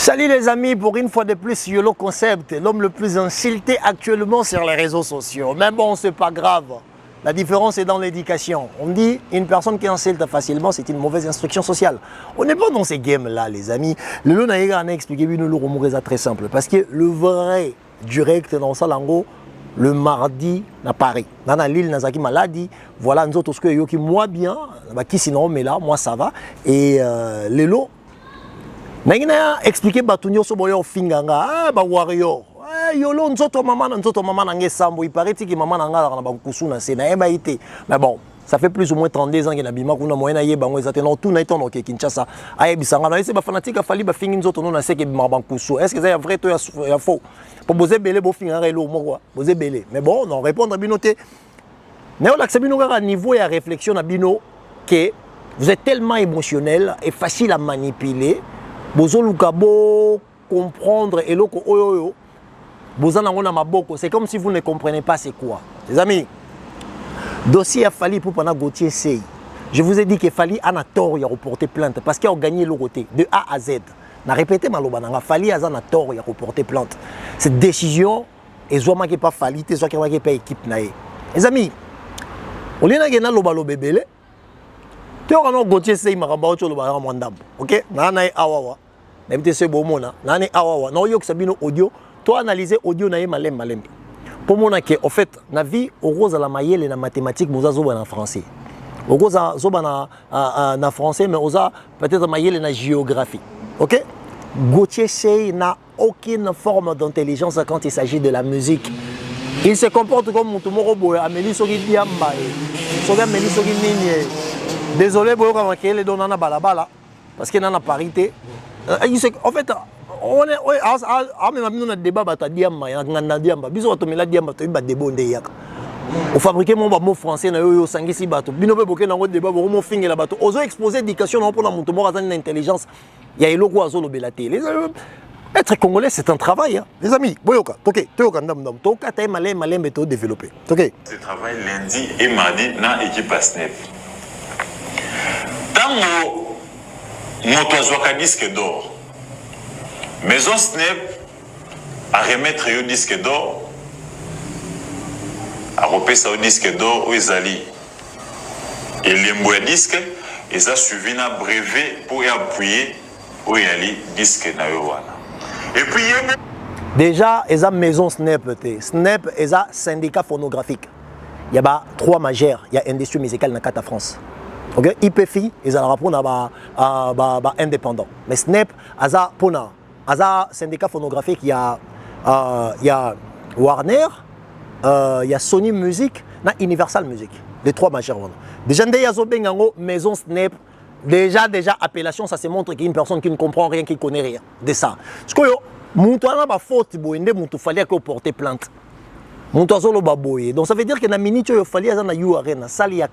Salut les amis, pour une fois de plus, YOLO Concept, l'homme le plus insulté actuellement sur les réseaux sociaux. Mais bon, c'est pas grave. La différence est dans l'éducation. On dit une personne qui insulte facilement, c'est une mauvaise instruction sociale. On n'est pas dans ces games-là, les amis. Le lot n'a pas expliqué une très simple. Parce que le vrai direct dans ça, lango, le mardi à Paris. Dans l'île Nazaki maladie, voilà nous autres qui moi bien, qui sinon mais là moi ça va et les lots. N'a expliqué batunyo so boyo finganga ba warrior. Yolo nzoto mama nange sambo il paraît que maman nanga na ba kusuna c'est na eba ité. Mais bon, ça fait plus ou moins 32 ans que na bima kuna moyena ye bango ezate non tout na itono ke Kinshasa. Aye bisanga na ese ba fanatique fali ba fingi nzoto non na seke bima ba kusu. Est-ce que c'est vrai to ya faux? Pour boser belé bo finganga elo moko boser belé. Mais bon, non répondre binoté. Néo l'accebino à niveau ya réflexion na bino que vous êtes tellement émotionnel et facile à manipuler. Bozolukabo comprendre et loko oyoyo bozana maboko, c'est comme si vous ne comprenez pas c'est quoi. Les amis, dossier a fallu pour pendant Gauthier Sey. Je vous ai dit qu'il fallait un tort à reporter plainte parce qu'il a gagné le côté de A à Z. Na répété malobananga fallait azana tort à reporter plainte. Cette décision est soit qui pas fallu, soit qui pas équipe naé. Les amis, on est na lobalo bébélé. Tu as Gauthier Sey maramba ocho lobalo mwandam. OK? Na awawa. N'importe ce beau mona, nane awawa, non yok sabino audio, toi analyser audio nae malem. Pour mon que en fait, na vie au rose à la mayele na mathématiques, nous avons en français. Au rose à zoba na français, mais osa peut-être mayele na géographie. OK? Gauthier Sey n'a aucune forme d'intelligence quand il s'agit de la musique. Il se comporte comme Mutumoro Boy, Amélie Sogi Diamba, Soga Amélie Sogi Nini. Désolé, Boyo Kamakele donnana balabala, parce qu'il n'a parité. En fait, on est débat on fabrique mon mot français na yo sangisi bato bino be boké na ngo débat bo mo fingela bato ozo exposer éducation na pour na mutu mo azana intelligence ya eloko azo lobela té. Être congolais c'est un travail hein. Les amis boyoka OK toyoka ndam toka tay malem beto développer OK. Je travaille lundi et mardi na équipe SNEP. Tango moto azwaka disque d'or. Maison SNEP à remettre un disque d'or, à repasser un disque d'or aux Ali. Et les disque, ils ont suivi un brevet pour appuyer aux Ali disque na yowana. Et puis déjà, ils ont maison SNEP. SNEP, ils ont syndicat phonographique. Il y a trois majeurs. Il y a industrie musicale dans la France. Okay? IPFI, ils ont rapport à indépendant. Mais SNEP, ils ont un syndicat phonographique. Il y a Warner, il y a Sony Music, et Universal Music. Les trois majeurs. Déjà, il y a maison SNEP. Déjà, appellation, ça se montre qu'il y a une personne qui ne comprend rien, qui ne connaît rien de ça. Parce que il fallait porter plainte. Donc ça veut dire que dans la minute, il fallait aller Arena. Ça, il y a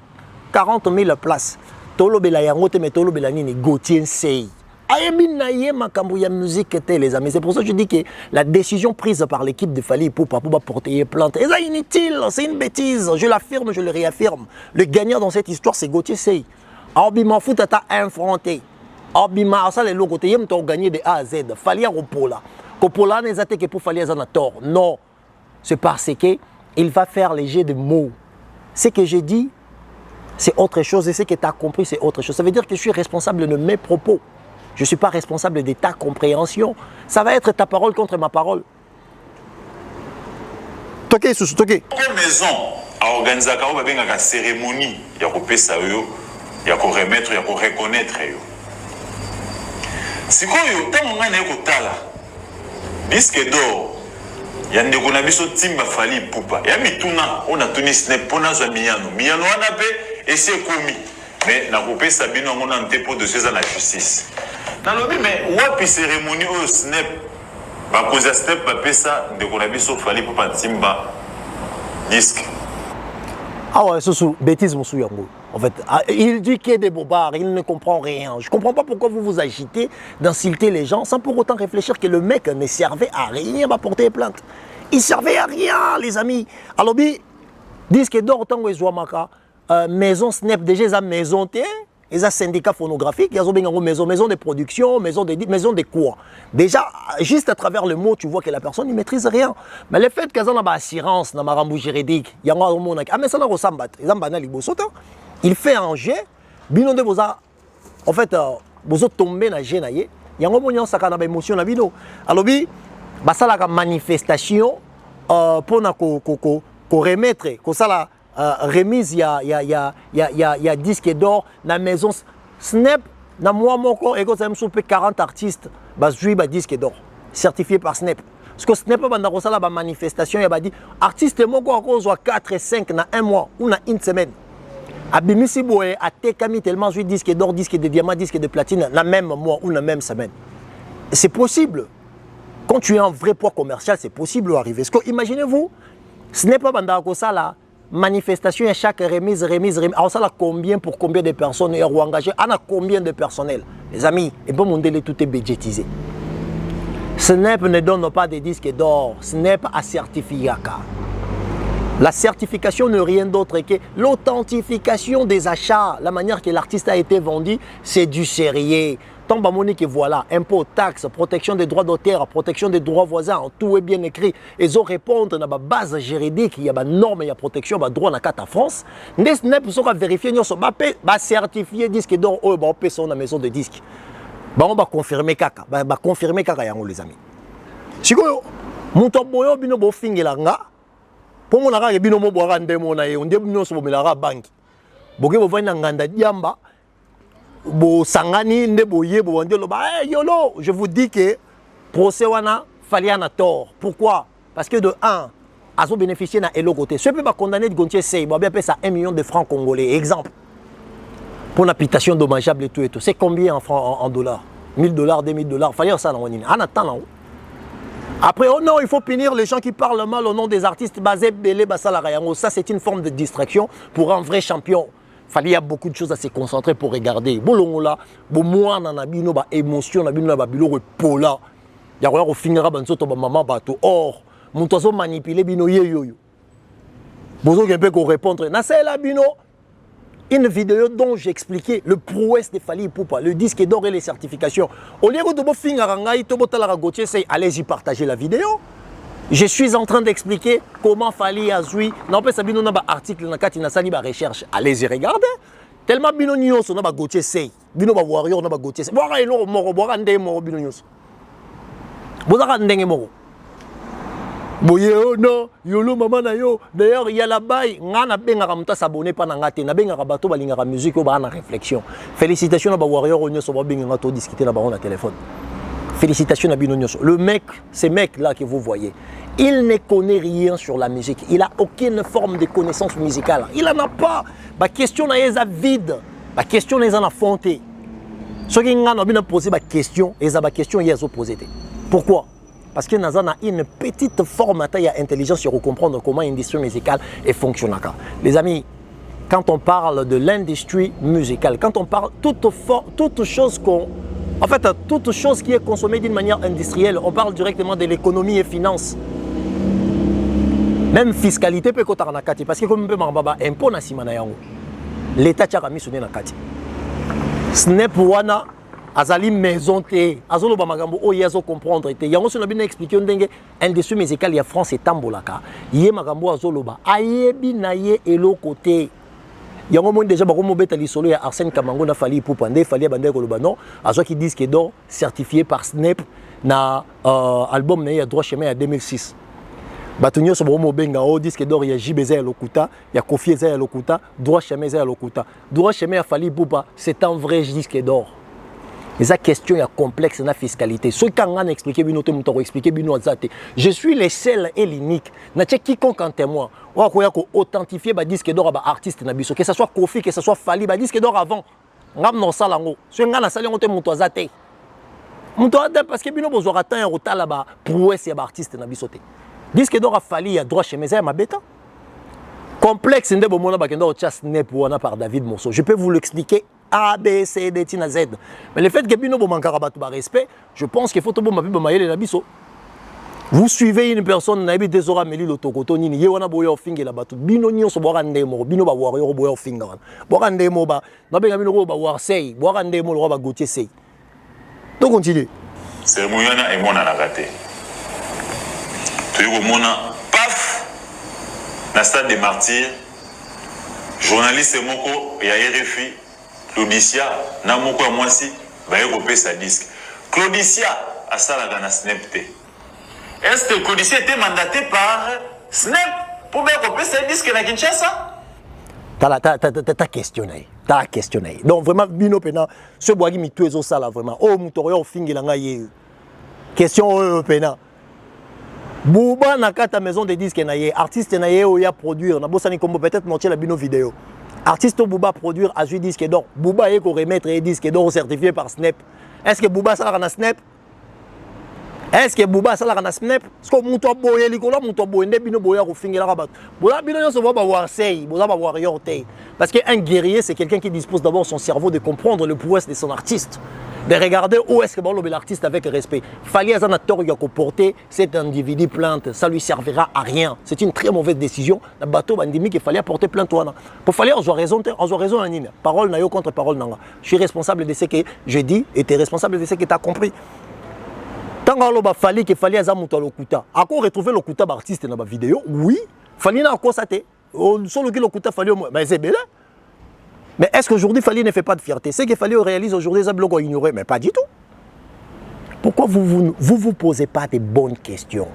40 000 places. Tolobela yango te mais tolobela nini Gauthier Sey. Ayemina ye makambo ya musique était les amis. C'est pour ça que je dis que la décision prise par l'équipe de Fally Ipupa pour porter plainte, c'est inutile, c'est une bêtise. Je l'affirme, je le réaffirme. Le gagnant dans cette histoire, c'est Gauthier Sey. Abima foot t'a affronté. Abima ça les logos te yem t'ont gagné de A à Z. Fally Ropola. Kopola n'est que pour Fally Azana tort. Non. C'est parce que il va faire les jets de mots. Ce que j'ai dit, c'est autre chose, et ce que tu as compris, c'est autre chose. Ça veut dire que je suis responsable de mes propos. Je ne suis pas responsable de ta compréhension. Ça va être ta parole contre ma parole. Toké, sous toké. Quelle maison a organisé une cérémonie, il y a remettre, il y a reconnaître. Si vous avez un disque d'or, il y a un biso timba Fally Ipupa. Il y a mituna, on a tuni SNEP pour nous miyano. Miyano on a fait et c'est commis. Mais na coupé Sabino on a un dépôt de ces à la justice. Dans le mais wapi cérémonie au SNEP. Ba cause SNEP ba pesa de qu'on a biso Fally Ipupa timba disque. Ah ouais, c'est sous bêtise mon yango. En fait, il dit qu'il y a des bobards, il ne comprend rien. Je ne comprends pas pourquoi vous vous agitez d'insulter les gens sans pour autant réfléchir que le mec ne servait à rien à porter plainte. Il servait à rien, les amis. Alors, disque d'or, tant que maison SNEP, déjà, maison, ils ont syndicat phonographique, ils ont une maison de production, maison de quoi. Déjà, juste à travers le mot, tu vois que la personne ne maîtrise rien. Mais le fait qu'ils ont une assurance, dans ma juridique, il y a un monde qui mais ça n'a pas ils ont banal il fait un jet, bino de vous a en fait vous êtes tombé dans jet naïe, il y a un moment ça kana émotion na bino. Alors bi ba ça la manifestation pour na ko remettre ko ça la remise il y a disque d'or na maison Snap na moi moko et ça me soupe 40 artistes ba jouer ba disque d'or certifié par Snap. Parce que Snap banda ko ça la manifestation il ba dit artiste moko ko soit 4 et 5 na un mois ou na une semaine. Abimisi boye a tekami tellement joué disque d'or, disque de diamant, disque de platine la même mois ou la même semaine. C'est possible. Quand tu es un vrai poids commercial, c'est possible d'arriver. Parce que imaginez-vous, ce n'est pas pendant ça la manifestation et chaque remise. Alors ça là combien pour combien de personnes et engagées, on a combien de personnel. Les amis, et bon mon délai tout est budgétisé. Snap ne donne pas de disques d'or, Snap a certifié. La certification n'est rien d'autre que l'authentification des achats. La manière que l'artiste a été vendu, c'est du sérieux. Tant que voilà, impôts, taxes, protection des droits d'auteur, protection des droits voisins, tout est bien écrit. Ils ont répondu à la base juridique, il y a des normes, il y a protection, il y a droit dans la France. Nous avons vérifié, nous avons certifié disque d'or, on va payer la maison de disques. On va confirmer kaka, les amis. Si vous avez un finger, pour mon argent, bino mo boira ndemo na ye, on dit bino so bomelara banki. Boke bo vana nganda diamba, bo sangani nde boye bo ndelo ba yolo. Je vous dis que procès wana fallait en tort. Pourquoi? Parce que de 1, azo bénéficier na elo côté. Ceux peut pas condamner de Gontier Sey, bo bien payer ça 1 million de francs congolais. Exemple. Pour une habitation dommageable et tout. C'est combien en francs en dollars? 1000 $, 2000 $. Fallait ça dans on en attend là. Après, oh non, il faut punir les gens qui parlent mal au nom des artistes. Ça, c'est une forme de distraction pour un vrai champion. Il y a beaucoup de choses à se concentrer pour regarder. Émotion, or, mon manipuler bino yeyoyo. Bozo qui peut répondre. Une vidéo dont j'expliquais le prouesse de Fally Ipupa, le disque d'or et les certifications. Au lieu de finir allez-y partager la vidéo. Je suis en train d'expliquer comment Fally a joué. Non, pas sabino na ba article na kati na sali ba recherche. Allez-y regarder. Tellement bino nyonso na ba Gauthier Sey. Bino ba warrior na ba Gauthier Sey. Boira elo moro boira ndenge moro bino nyonso. Bozaka ndenge moro. Boye non, yolo maman na yo. D'ailleurs, il y a là-bas, ngana benga muta s'abonner pas na ngate, na benga bato balinga musique o ba na réflexion. Félicitations à ba warrior onyo so ba benga ngato discuter na ba on a téléphone. Félicitations à Bino Nyonso. Le mec, ces mecs là que vous voyez, il ne connaît rien sur la musique. Il a aucune forme de connaissance musicale. Il en a pas. La question est vide. La question est en fonté. Ceux qui ont posé la question, ils ont question ils ont posé. Pourquoi? Parce que nous avons une petite forme d'intelligence pour comprendre comment l'industrie musicale fonctionne. Les amis, quand on parle de l'industrie musicale, quand on parle toute chose qui est consommée d'une manière industrielle, on parle directement de l'économie et finance. Même fiscalité peut être en kati parce que comme on peut m'en impôt na simana yango. L'État t'a mis sur na kati. Snap wana azali maison te azolo ba magambo o yezo comprendre te yango so na bina expliquer ndenge industrie musicale ya France etambolaka ye magambo azolo ba ayebi na ye eloko te yango mo déjà bako mo beta lisolo ya Arsène Kamango na Fally Ipupa nde Fally bande ko loba non azo ki disque d'or certifié par Snap na album na ya droit chemin ya 2006 batunyo so mo benga o disque d'or ya JBZ ya Lokuta ya Kofi Eza ya Lokuta droit chemin ya Lokuta droit chemin ya Fally Ipupa c'est un vrai disque d'or. Les questions sont complexes dans la fiscalité. Ce qu'on a expliqué, je suis le seul et l'unique. Quiconque en témoin, on a authentifié le disque d'or à artiste, que ce soit Kofi, que ce soit Fally, le disque d'or avant. On a un salango. Si on a un salango, on a un salango. Parce que nous avons un retard là-bas pour essayer d'artiste. Disque d'or à Fally, il y a droit chez mes amis, ma bêta. Complexe, par David Monceau. Je peux vous l'expliquer. A, B, C, D, T, Z. Mais le fait que Bino manque à respect, je pense qu'il faut que vous m'ayez les abisso. Vous suivez une personne, na ebite sora meli lo tokoto nini, ye wana boya ofinge la batu. Bino nyonso boka ndemo, bino ba warrior boya ofinga wana. Boka ndemo ba, na benga bino ba warsei, boka ndemo lo ba Gauthier sei. Donc continue. Cérémonie wana emona na raté. Tu mona paf na stade des martyrs. Journaliste moko ya RFI, Claudicia na moko ya mwasi ba yeko pesa disque. Claudicia asala na Snap te. Est-ce que Claudicia était mandaté par Snap pour bien couper ces disques à Kinshasa? T'as questionné. T'as questionné. Donc vraiment, bino pena, ce bois qui m'y au sala vraiment. Oh, moutorio fingi la ngaye. Question pena. Bouba n'a qu'à ta maison de disques naye. Artiste naye ou ya produire. N'a bossani comme peut-être monter la bino vidéo. Artiste Bouba produire à jouer disque d'or. Bouba est qu'on remettre un disque d'or certifié par Snap. Est-ce que Bouba ça la Snap? Est-ce que Bouba ça la Snap? Est-ce que Mouto Boye Likola Mouto Boye Nebino Boya au finger la rabat? Boya Bino se voit voir sei, Boya va voir yorte. Parce qu'un guerrier c'est quelqu'un qui dispose d'abord son cerveau de comprendre le prouesse de son artiste, de regarder où est-ce que bon l'artiste avec respect. Fallait à Zanator qui a comporté cet individu plainte, ça lui servira à rien. C'est une très mauvaise décision. Le bateau bandimi qu'il fallait apporter plainte toi. Pour fallait on a raison Anine. Parole n'a yo contre parole nanga. Je suis responsable de ce que je dis et tu es responsable de ce que tu as compris. Tant qu'il fallait qu'il fallait azamuta lokuta. Encore retrouver lokuta d'artiste dans la vidéo, oui. Fallait n'a encore ça te. Solo que lokuta fallait mais c'est belle. Mais est-ce qu'aujourd'hui Fallait ne fait pas de fierté? C'est qu'il fallait réaliser aujourd'hui ça bloc ignoré, mais pas du tout. Pourquoi vous posez pas des bonnes questions?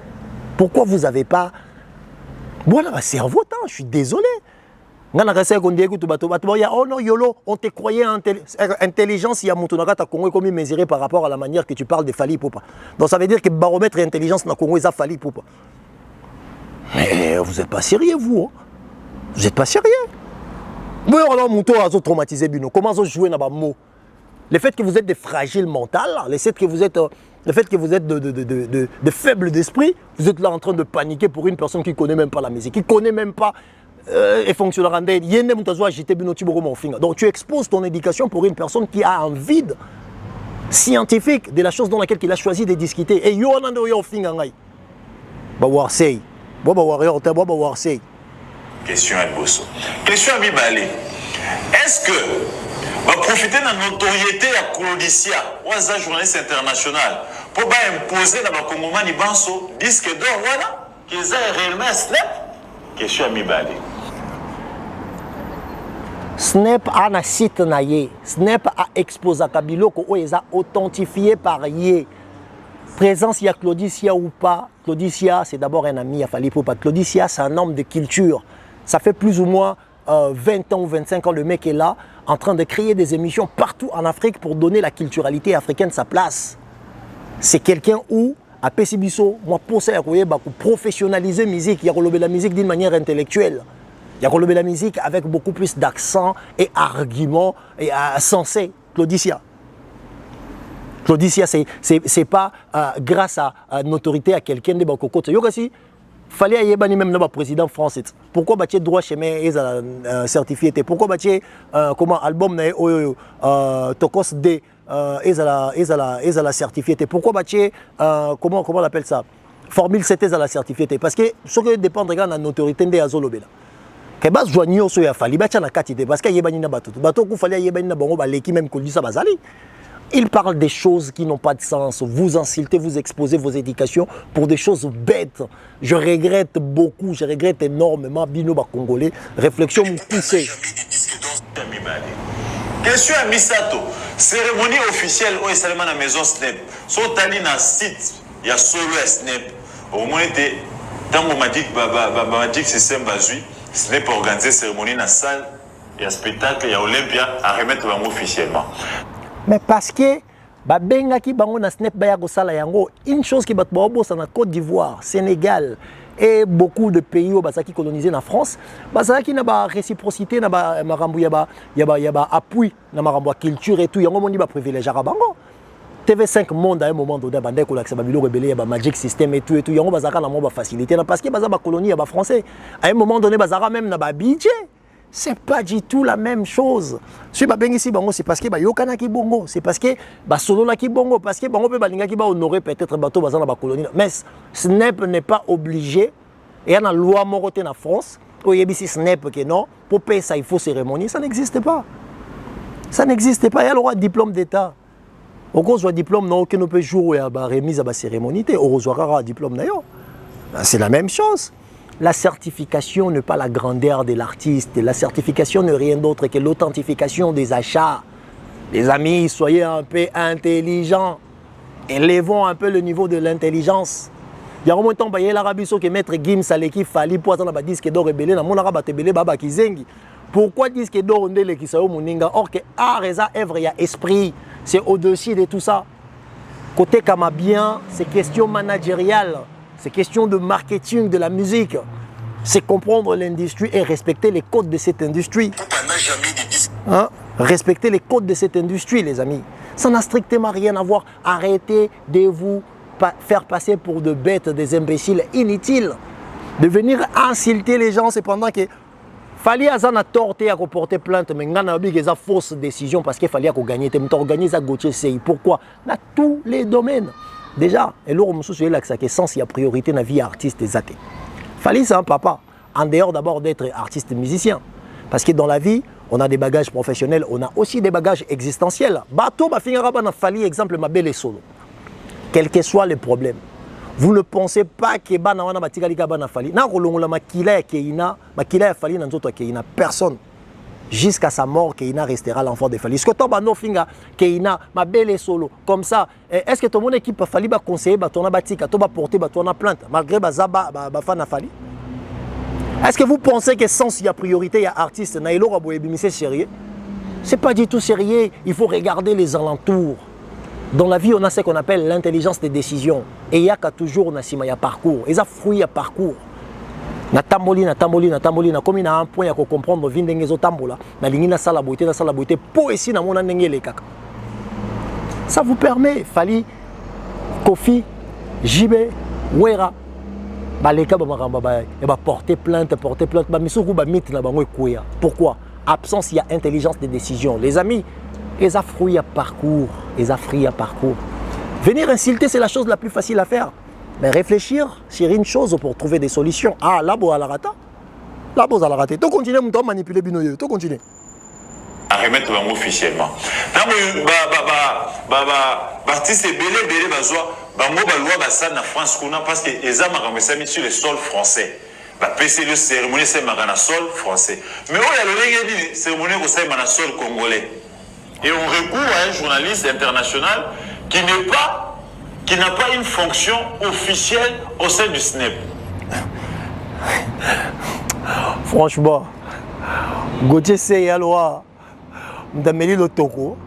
Pourquoi vous n'avez pas voilà cerveau tant, je suis désolé. Oh non, Yolo, on te croyait intelligence, il y a mon tonaka Congo comme mesuré par rapport à la manière que tu parles de Fally Poupa. Donc ça veut dire que baromètre et intelligence na Congo, ils ont Fally Poupa. Mais vous n'êtes pas sérieux, vous. Hein? Vous n'êtes pas sérieux. Vous alors, mon tour a traumatisé Bino. Comment vous jouez dans le mot? Le fait que vous êtes de fragiles mental, le fait que vous êtes de faibles d'esprit, vous êtes là en train de paniquer pour une personne qui ne connaît même pas la musique, qui ne connaît même pas. Et fonctionnera donc tu exposes ton éducation pour une personne qui a un vide scientifique de la chose dans laquelle il a choisi de discuter. Et question à Bosso. Question à Mibale. Est-ce que va profiter de la notoriété à Claudicia ou à la journaliste internationale pour imposer dans le Congomani Banso disque d'or voilà qu'ils aient réellement Snap? Question à Mibale. Snap a un site naïe. Snap a exposé Kabilo où ils ont authentifié par yé. Présence il y a Claudicia ou pas. Claudicia c'est d'abord un ami à Fally Poupa. Claudicia c'est un homme de culture. Ça fait plus ou moins 20 ans ou 25 ans le mec est là en train de créer des émissions partout en Afrique pour donner la culturalité africaine sa place. C'est quelqu'un où à Pessibiso, moi pour ça pour professionnaliser la musique, il y a relevé la musique d'une manière intellectuelle. Il y a relevé la musique avec beaucoup plus d'accent et arguments et sensé. Claudicia. Claudicia, c'est pas grâce à notoriété à quelqu'un de Bakoko. Il fallait y avoir même le président français. Pourquoi bâtir droit chemin et certifié? Pourquoi bâtir comment album Tokos D et la certifié? Pourquoi bâtir comment on appelle ça? Formule 7 à la certifié? Parce que ce qui dépend de la notoriété de Azolobela. Que bas joignons sur Fally bacha na katide parce que yebani na bato ku fallait yebani na bango baleki même kolisa bazali. Il parle des choses qui n'ont pas de sens. Vous insultez, vous exposez vos éducations pour des choses bêtes. Je regrette beaucoup, je regrette énormément Bino ba Congolais. Réflexion poussée. Question à Misato. Cérémonie officielle au Salman à maison Snap. Son tali na site, il y a solo Snap. Au moins dans mon magic système bazui. Ce n'est pas organiser cérémonie dans la salle, il y a spectacle, il y a Olympia à remettre officiellement. Mais parce que Bengaki Bango na Snap Bayago Sala Yango, une chose qui bat Bobo, c'est la Côte d'Ivoire, Sénégal et beaucoup de pays où Basaki colonisé en France, Basaki n'a pas réciprocité, n'a pas marambo yaba appui, n'a marambo culture et tout, yango mondi ba privilège à Bango. TV5 Monde à un moment donné, bandé ko laksa babilo rebelle ya Magic System et tout, yango bazaka na mo ba facilité parce que baza ba colonie ya ba français. À un moment donné bazara même na ba budget. C'est pas du tout la même chose. Si ici bango, c'est parce que yokana ki bongo, c'est parce que solo la ki bongo, parce que bango pe balinga ki ba honorer peut-être bateau bazana ba colonie. Mais Snap n'est pas obligé. Et il y a une loi morote en France, où il y a ici Snap que non, pour payer ça il faut cérémonie, ça n'existe pas. Ça n'existe pas. Il y a le droit de diplôme d'État. Au gros, soit diplôme non que nous peut jouer à la remise à la cérémonie, au soit diplôme d'ailleurs. C'est la même chose. La certification n'est pas la grandeur de l'artiste. La certification n'est rien d'autre que l'authentification des achats. Les amis, soyez un peu intelligents. Élevons un peu le niveau de l'intelligence. Il y a un moment où l'Arabie qui maître Gims à l'équipe Fali pour avoir un disque d'or rebelle. Pourquoi disque d'or on est qui sao moninga? Or que art et œuvre, il y a esprit. C'est au-dessus de tout ça. Côté Kamabien, c'est question managériale. C'est question de marketing de la musique. C'est comprendre l'industrie et respecter les codes de cette industrie. Hein? Respecter les codes de cette industrie, les amis. Ça n'a strictement rien à voir. Arrêtez de vous faire passer pour de bêtes, des imbéciles inutiles. De venir insulter les gens, c'est pendant que fallait azana torté à porter plainte, mais on a des fausses décisions parce qu'il fallait gagner. Tu organiser à Gauthier. Pourquoi? Dans tous les domaines. Déjà, et là, on se là que sens il y a priorité dans la vie artiste et zate. Fallait ça, papa, en dehors d'abord d'être artiste musicien. Parce que dans la vie, on a des bagages professionnels, on a aussi des bagages existentiels. Bateau, ma finira pas fallait exemple ma belle solo. Quel que soit le problème. Vous ne pensez pas que bana wana batika lika bana fali. Na kolongola makila keina, makila fali na nzoto keina personne. Jusqu'à sa mort, Keina restera l'enfant de Fali. Est-ce que tu as finga Keina, ma belle solo, comme ça? Est-ce que ton équipe a fallu conseiller, ton abatika, tu vas porter ton plainte, malgré Bazaba, Bafana Fali? Est-ce que vous pensez que sans il y a priorité, il y a artiste, Naïlo Rabouébimi, c'est sérieux? C'est pas du tout sérieux. Il faut regarder les alentours. Dans la vie, on a ce qu'on appelle l'intelligence des décisions. Et il y a toujours un parcours. Et ça fruit à parcours. Na tamboli, comme il a un point à comprendre, vin dengezo tambola, na lingi na sala beauté, pour ici na mona nengele kaka. Ça vous permet, Fali, Kofi, Jibe, Wera, baleka ba maramba ba et ba porter plainte, ba misuku ba mit na bango ekoya. Pourquoi? Absence, il y a intelligence des décisions. Les amis, les affruits à parcours, Venir insulter, c'est la chose la plus facile à faire. Mais réfléchir sur une chose pour trouver des solutions. Ah, là, vous allez rater. Là, vous allez rater. Tu continues à manipuler Binoye. Tu continues. À remettre officiellement. Artiste belé bazoa, bango balwa basa na France kuna parce que eza makamesa mis sur le sol français. Ba PC le cérémonie c'est magana sol français. Mais on a le lengé dit cérémonie ko c'est magana sol congolais. Et on recourt à un journaliste international qui n'a pas une fonction officielle au sein du SNEP. Franchement, Gauthier c'est la loi. Ndameli le toko.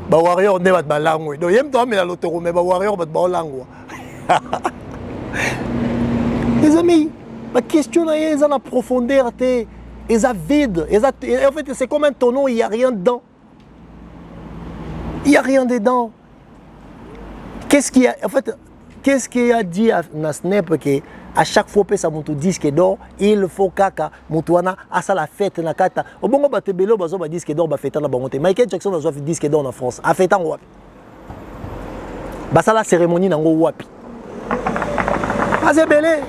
Ba warrior ne bat balango. Donc yem to mais le toko mais ba warrior bat balango. Les amis, ma question est en profondeur, et ça vide, en fait c'est comme un tonneau, il n'y a rien dedans. Il n'y a rien dedans. Qu'est-ce qu'il a dit à Snap que à chaque fois que ça monte disque d'or, il faut kaka mutuana à ça la fête na kata. Au bon ba tebelo bazo ba disque d'or ba fête na bangote. Michael Jackson bazo fait disque d'or en France. A fête en wapi. Ba ça la cérémonie na ngo wapi. Bazé belé.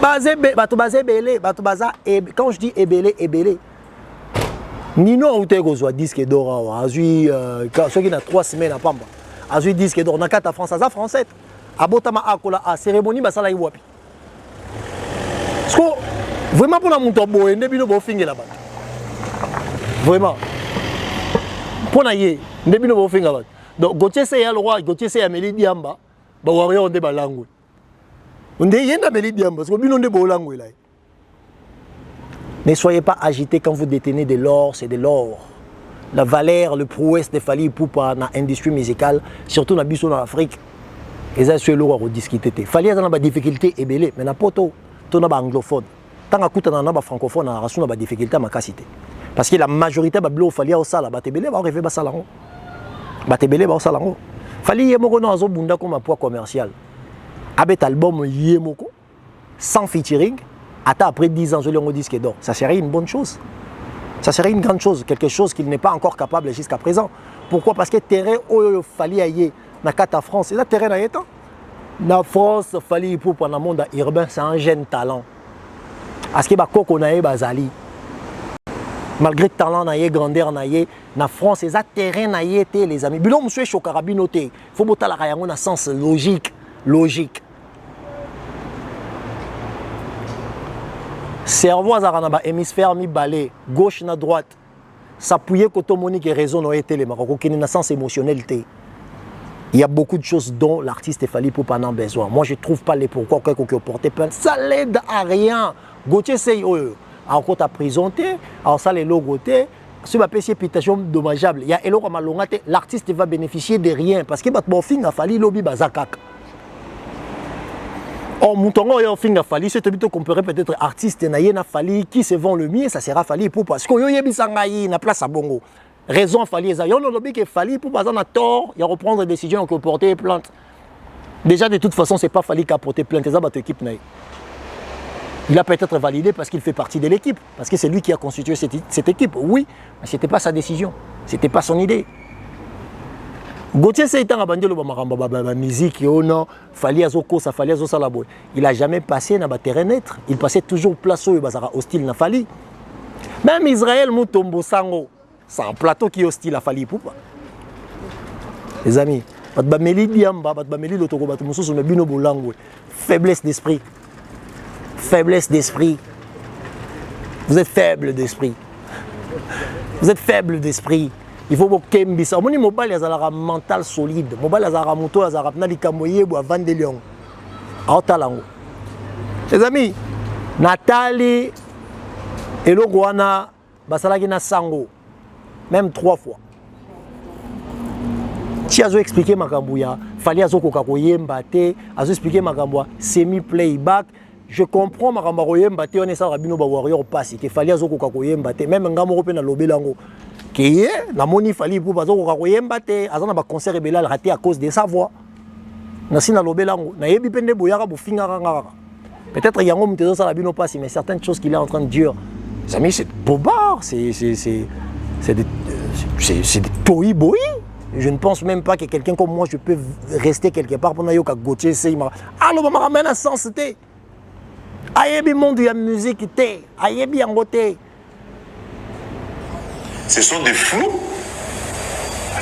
Bazé belé, baza et quand je dis ebelé. Nino outé go zo disque d'or a azui ceux qui na 3 semaines à Pamba. Azui disque d'or na kata France à français. Abotama akola a cérémonie ba ça la wapi. Vraiment pour la montagne, on est bien au fin là-bas. Vraiment. Pour la yé, on est bien au fin là-bas. Donc Gauthier c'est le roi, Gauthier c'est Amélie Diamba, bah warrior on est balango. On est bien Amélie Diamba parce que bien on est balango là. Ne soyez pas agités quand vous détenez de l'or, c'est de l'or. La valeur, le prouesse de Fali Ipupa dans l'industrie musicale, surtout dans la en Afrique, et ça c'est l'or à discuter. Fali a dans la difficulté et belé, mais n'importe où. Tout le anglophone. Tant que tu as francophone, on a des difficultés à ma casité. Parce que la majorité de blo fali au sala, batebele va arriver à salango. Batebele va au salango. Fali yemoko na zo bunda comme un poids commercial. Avec album yemoko sans featuring, après 10 ans je l'ai disque d'or. Ça serait une bonne chose. Ça serait une grande chose, quelque chose qu'il n'est pas encore capable jusqu'à présent. Pourquoi? Parce que le terrain où il fallait aller, dans la France, c'est le terrain dans temps. La France, il fallait pour le monde urbain, c'est un jeune talent. Parce que Coco Naye Bazali. Malgré le talent, grandeur, la France, c'est un terrain, les amis. Bilon, monsieur Chokarabino, il faut que la rayon dans sens logique. Logique. Cerveau à un hémisphère mi balai, gauche na droite. S'appuyer côté monique et raison n'a été les Marocains qui n'a sens émotionnel. Il y a beaucoup de choses dont l'artiste est fallu pour pas en besoin. Moi je trouve pas les pourquoi quelqu'un qui a porté plainte. Ça l'aide à rien. Gauthier c'est en côté à présenter, alors ça les logos. Si ma PC réputation dommageable, il y a elo comme l'ongate, l'artiste va bénéficier de rien parce que bon fin a fallu lobby bazakak. Oh, moutongo yo finga fali, c'est plutôt comparer peut-être artiste na fali qui se vend le mieux, ça sera fali pour parce que yo yebisanga na place à bongo. Raison fali ça. Yo no lobby que fali pour pas en a tort, il reprendre des décisions que porter plainte. Déjà de toute façon, c'est pas fali qui a porté plainte, ça votre équipe na. Il a peut-être validé parce qu'il fait partie de l'équipe, parce que c'est lui qui a constitué cette équipe. Oui, mais c'était pas sa décision, c'était pas son idée. Gauthier c'est étant abandonné la musique il a jamais passé dans le terrain neutre, il passait toujours place où il hostile na Fali. Même Israël Mutombo Sango, c'est un plateau qui est hostile à Fali poupa. Les amis, faiblesse d'esprit. Faiblesse d'esprit. Vous êtes faible d'esprit. Vous êtes faible d'esprit. Il faut que vous ayez un mental solide. Vous ayez un mental solide. Les amis, Nathalie et Logwana, Basalagina Sango, même 3 fois. Si vous expliqué ma cambouya, il fallait expliquer ma cambouya, semi-playback. Je comprends ma cambouya, on est sans rabino warrior passe, qu'il fallait même un gamin européen à l'obélango. Qui est, la moni fallait pour bazo koyembate, azana ba concert rebelle raté à cause de sa voix. Nasina l'obélango, na yebi pende boyara bufinga ranga. Peut-être yango mtezo ça la bino passe, mais certaines choses qu'il est en train de dire. Les amis, c'est bobard, c'est des tohi-bohi. Je ne pense même pas que quelqu'un comme moi, je peux rester quelque part pour n'ayoka Gauthier Seyma. Alors, on m'a ramené à sens té. Ayebi monde ya musique té, ayebi en côté. Ce sont des flous.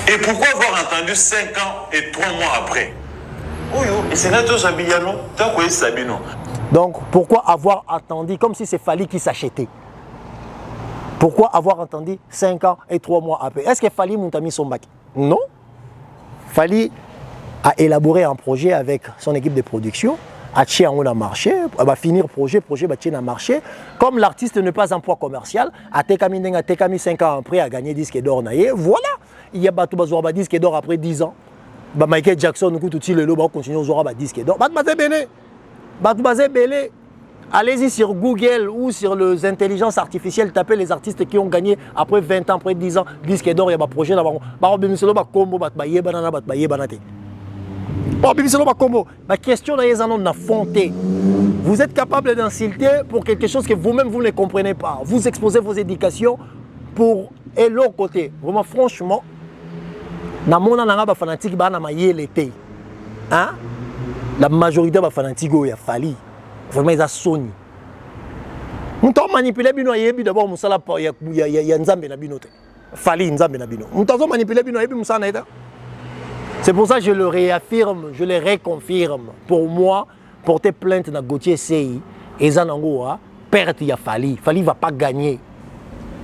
Et pourquoi avoir entendu 5 ans et 3 mois après? Donc, pourquoi avoir attendu comme si c'est Fali qui s'achetait? Pourquoi avoir attendu 5 ans et 3 mois après? Est-ce que Fali Moutami son bac? Non. Fali a élaboré un projet avec son équipe de production. A marché, va finir projet va marché. Comme l'artiste n'est pas un poids commercial, a Tekami 5 ans après a gagné disque d'or. Voilà, il y a Batou Bazoura disque d'or après 10 ans. Michael Jackson, tout le lot continue à disque d'or. Batou Belé. Allez-y sur Google ou sur les intelligences artificielles, tapez les artistes qui ont gagné après 20 ans, après 10 ans, disque d'or, il y a un projet là-bas. Ma question est, vous êtes capable d'insulter pour quelque chose que vous-même vous ne comprenez pas. Vous exposez vos éducations pour et l'autre côté. Vraiment, franchement, la majorité des fanatiques il a fallu. Vraiment, ils ont sonné. Nous avons manipulé d'abord il y a Nzambe na bino. Fali Nzambe na bino. Nous avons manipulé c'est pour ça que je le réaffirme, je le réconfirme. Pour moi, porter plainte dans Gauthier Sey et Zanangoa, perte il y a Fali. Fali ne va pas gagner.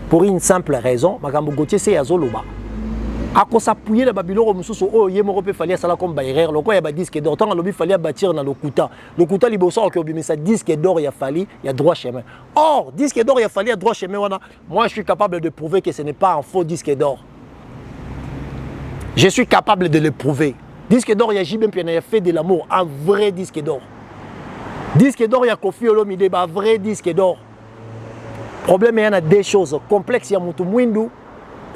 Pour une simple raison, Gauthier Sey a Zoloba. À cause s'appuyer dans Babylone, oh, il y a Fali à Sala comme Bayer, le quoi il y a disque d'or, tant il fallait bâtir dans le Kouta. Le Kouta, il y a ça disque d'or, il y a Fali, il y a droit chemin. Or, disque d'or, il y a Fali, il y a droit chemin. Moi, je suis capable de prouver que ce n'est pas un faux disque d'or. Je suis capable de le prouver. Disque d'or, il y a Jibem qui a fait de l'amour, un vrai disque d'or. Disque d'or, il y a Kofi Olomide, un vrai disque d'or. Problème, il y en a deux choses. Complexe, il y a Moutou Mwindu.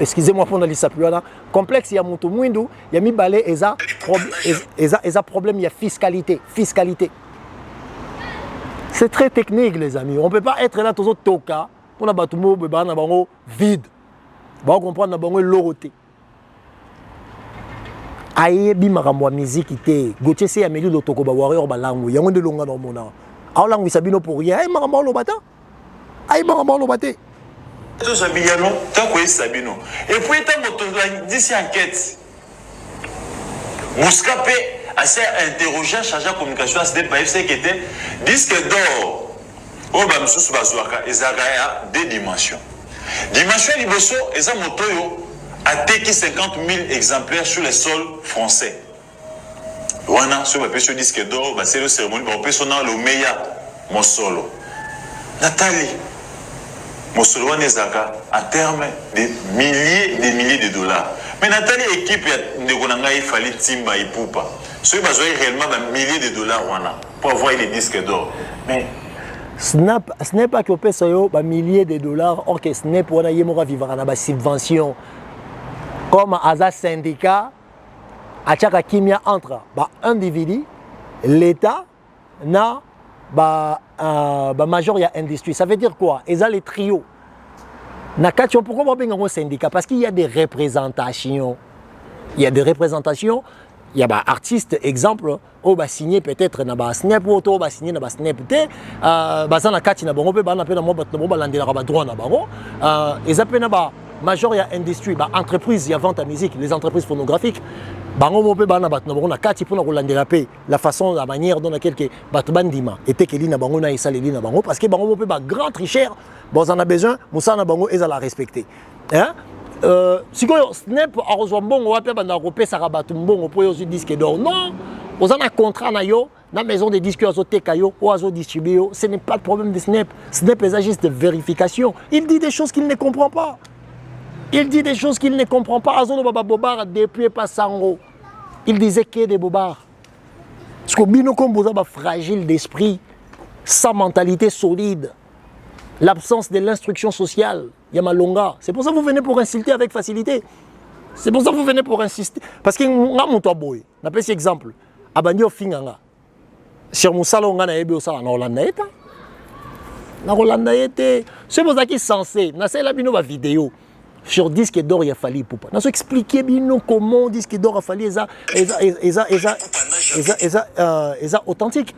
Excusez-moi pour aller s'appuyer là. Complexe, il y a Moutou Mwindu. Il y a Mibale, et ça, problème, il y a fiscalité. Fiscalité. C'est très technique, les amis. On ne peut pas être là, tous autres toka. on a battu mo be na bango vide ba comprendre na bango loroté ayebi makambo ya musique te Gauthier se ameli lotoko ba warrior ba langu yango de longa na mona aw langu sabino pour rien ay makambo lo bata ay makambo lo baté to sabiyano ta ko sabino et puis ta moto d'ici enquête Mouscape assez interrogé chargé de communication à ce pas FC qui était disque d'or au bamsous bazouaka ezagaya deux dimensions dimension liboso eza moto yo attaqué 50 000 exemplaires sur les sols français. Wana sur le disque d'or, c'est le cérémonie, on peut sonner le meilleur mon solo. Nathalie, mon solo en termes de milliers de dollars. Mais Nathalie équipe de Gonanga il fallait timba et poupa. Ce besoin réellement des milliers de dollars wana pour avoir les disques d'or. Mais Snap, ce n'est pas que peut soyo ba milliers de dollars, or que Snap wana yemora vivre na ba subvention. Comme Aza syndicat, à chaque kimia entre un individu, l'État, na major ya industrie. Ça veut dire quoi? Ils ont les trios. Pourquoi on parle un syndicat? Parce qu'il y a des représentations. Il y a des représentations. Il y a des artistes, exemple, on va signer peut-être na ba Snap ou on va signer na ba Snap te ça na kati na bango pe ba na pe na mo ba landela ba droit na bango ils appellent na ba major ya industrie ba entreprise ya vente à musique les entreprises phonographiques bango mo pe ba na bat na bango na kati pour na landela pe la façon la manière dont laquelle que bat bandima était que li na bango na isaleli na bango parce que bango mo pe ba grand tricheur bon on a besoin musa na bango ils la respecter hein si quoi Snap a rejoint bon on va pas na repesa ka batu mbongo pour yo disque d'or non on a un contrat na yo na maison de disques azo tekayo ou azo distribuer ce n'est pas le problème de Snap. Snap est juste de vérification. Il dit des choses qu'il ne comprend pas. Il dit des choses qu'il ne comprend pas. Azo no baba bobard depuis pas sango. Il disait que des bobards. Parce que bino comme vous avez fragile d'esprit, sans mentalité solide. L'absence de l'instruction sociale, Yamalonga. C'est pour ça que vous venez pour insulter avec facilité. C'est pour ça que vous venez pour insister. Parce que nga monto boy. Na pesi exemple. Abandio finganga. Sur musalo nga na yebi osala na Hollande eta. Na Hollande ete. C'est pour ça qu'il censé. Na sala bino ba vidéo. Sur disque d'or il a fallu poupa. Na so expliquer bino comment disque d'or a fallu eza authentique.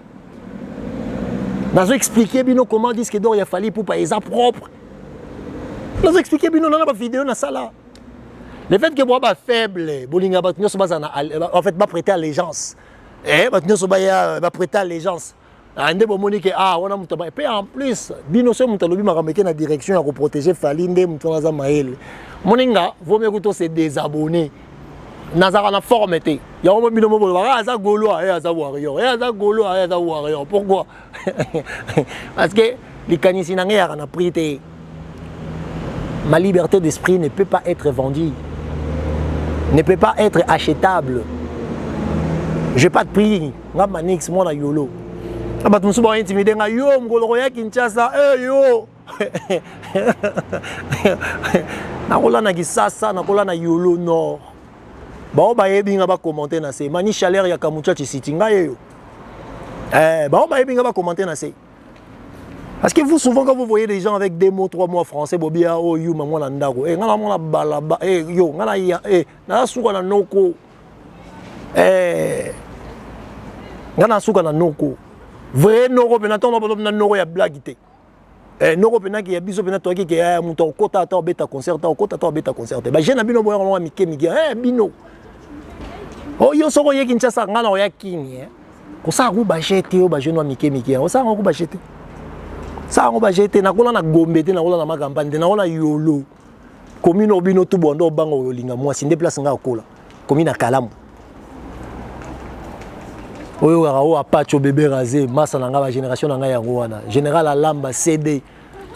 Na so expliquer bino comment disque d'or il a fallu poupa eza propre. Na so expliquer bino na ba vidéo na sala. Le fait que moi, faible, en fait, prêter allégeance. Et prêter allégeance. Et en plus, Bino se la direction à protéger Falinde, Moninga, vaut mieux que se désabonner. Nazarana formité. Il y a un minimum de Gaulois et Warrior. Pourquoi? Parce que les canissinangers ont pris. Ma liberté d'esprit ne peut pas être vendue. Ne peut pas être achetable. Je n'ai pas de prix. Je suis manix, moi, yolo. Je suis intimidé. Yo, je suis Kinshasa. Yo. Je suis yolo nord. Bon, je vais commenter. Mani chaleur ya kamucha chisiti. Commenter. Parce que vous, souvent, quand vous voyez des gens avec des mots, 3 mots français, Bobia, oh, you, maman, nandago, eh, ngana balaba, eh, yo, ngana ya, eh, ngana suka na noko, ngana suka na noko. Vrai noko, penaton, na noko ya blagité. Eh, noko pena ki ya biso pena toki ki ya muto kota ta beta concert, kota ta beta concert. Ba jena bino boya ngana mike mike, bino. Oh, yo soko ye Kinshasa ngana ya kini, ko sa ku ba jete yo ba jeno mike mike, ko sa ku ba jete. Ça on va jeter na kola na gombe te na kola na makambande na kola yolo commune obino tout bondo bango yolinga moi si déplace nga kola commune Kalamu oyo garo apacho bébé rasé massa na nga ba génération na nga yango wana général Alamba CD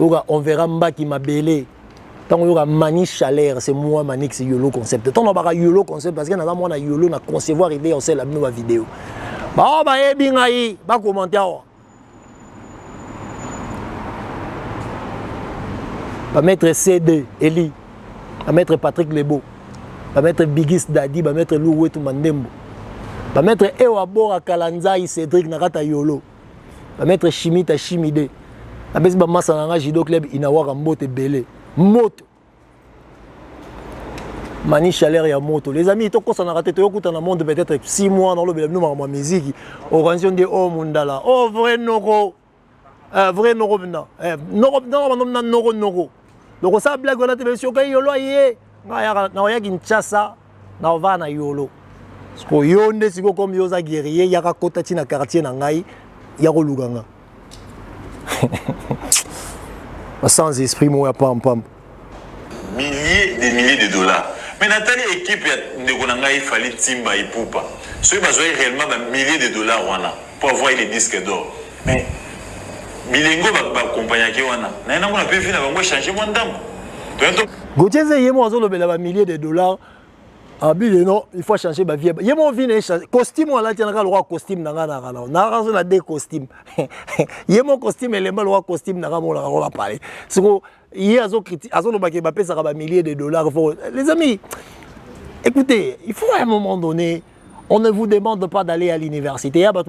on verra mbaki mabele tant yoga mani chaleur c'est moi manix yolo concept tant on ba yolo concept parce que na moi na yolo na concevoir idée on sait la nouvelle vidéo ba ba yebi ngai ba commenter va mettre CD, Eli, va mettre Patrick Lebo, va mettre Bigis Dadi, va mettre Louwetou Mandembo, va mettre Ewabora Kalanzai Cédric Narata Yolo, va mettre Chimita Chimide, napesi bamasa na nga judo club inawaka mbote ebele moto mani chaleur ya moto. Les amis, on a raté dans le monde peut-être 6 mois dans le ma musique. Orange de oh mundala. Oh vrai noro. Vrai noro non. Noro. Donc ça blague on a te sur kay yolo yé. Na ya Kinshasa na va na yolo. Ko yonde siko comme yoza guerrier ya ka kota tina quartier na ngai ya ko luganga. Sans esprit moi pam pam. Milliers de dollars. Mais Nathalie équipe de Konanga il fallait timba et poupa. Ceux qui ont réellement milliers de dollars pour avoir les disques d'or. Mais Bilingo va accompagner qui wana. Na on a pu finir va changer mon dame. Gauthier c'est yemo azo lobela milliers de dollars. Ah bien non, il faut changer ma vie. Yemo vient changer costume wala tiana ka roi costume nanga na kana. Na razo na deux costumes. Yemo costume élément roi costume nanga mo la rola parler. Siko il y a des milliers de dollars. Les amis, écoutez, il faut à un moment donné, on ne vous demande pas d'aller à l'université. Moi,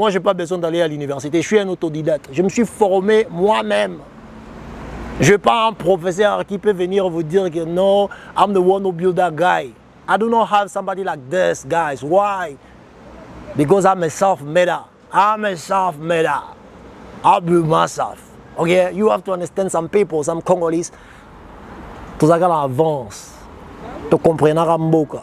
je n'ai pas besoin d'aller à l'université. Je suis un autodidacte. Je me suis formé moi-même. Je n'ai pas un professeur qui peut venir vous dire que non, I'm the one who built that guy. I do not have somebody like this, guys. Why? Because I'm a self-mader. I'm a self-mader. I build myself. Okay, you have to understand some people, some Congolese. Tout ça avance. Tu comprends Mboka.